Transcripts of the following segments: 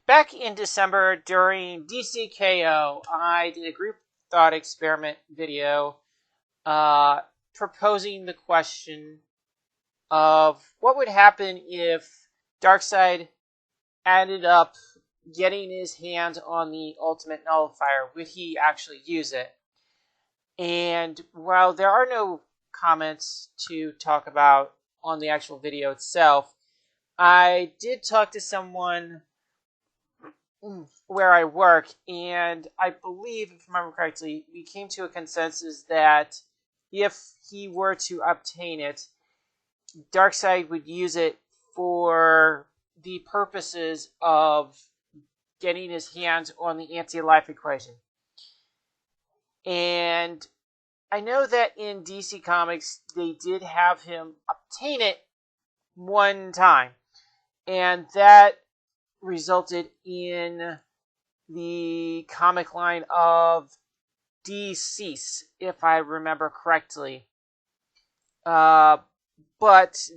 back in December during DCKO, I did a group thought experiment video proposing the question of what would happen if Darkseid ended up getting his hands on the ultimate nullifier. Would he actually use it? And while there are no comments to talk about on the actual video itself, I did talk to someone where I work, and I believe, if I remember correctly, we came to a consensus that if he were to obtain it, Darkseid would use it for the purposes of getting his hands on the anti-life equation. And I know that in DC Comics, they did have him obtain it one time. And that resulted in the comic line of Decease, if I remember correctly. But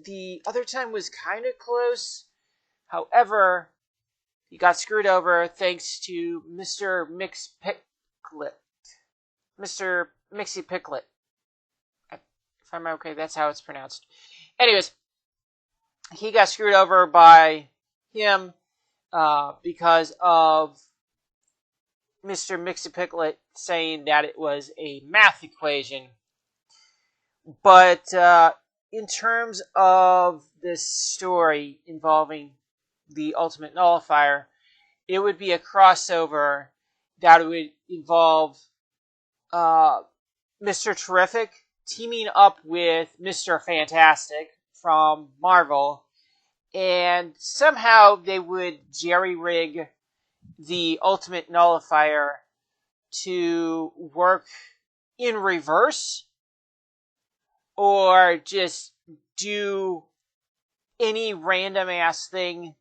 the other time was kind of close. However, he got screwed over thanks to Mr. Mixie Picklet. If I'm okay, that's how it's pronounced. Anyways, he got screwed over by him because of Mr. Mixie Picklet saying that it was a math equation. But in terms of this story involving the Ultimate Nullifier, it would be a crossover that would involve Mr. Terrific teaming up with Mr. Fantastic from Marvel, and somehow they would jerry-rig the Ultimate Nullifier to work in reverse, or just do any random-ass thing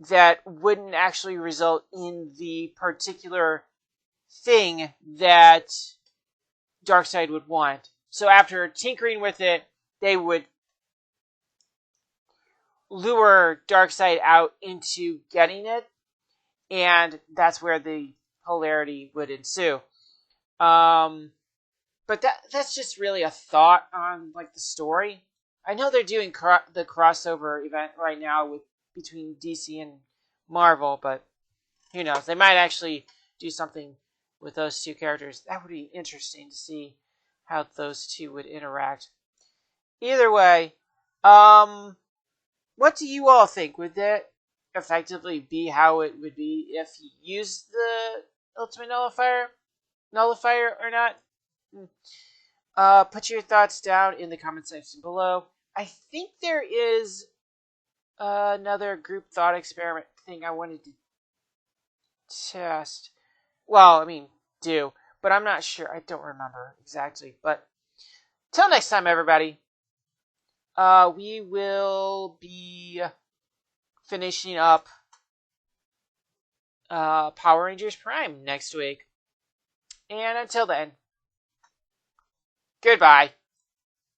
that wouldn't actually result in the particular thing that Darkseid would want. So after tinkering with it, they would lure Darkseid out into getting it, and that's where the hilarity would ensue. But that's just really a thought on like the story. I know they're doing the crossover event right now between DC and Marvel, but who knows? They might actually do something with those two characters. That would be interesting to see how those two would interact. Either way, what do you all think? Would that effectively be how it would be if he used the Ultimate Nullifier or not? Put your thoughts down in the comment section below. I think there is another group thought experiment thing I wanted to test. Well, I mean, but I'm not sure. I don't remember exactly. But till next time, everybody. We will be finishing up Power Rangers Prime next week. And until then, goodbye.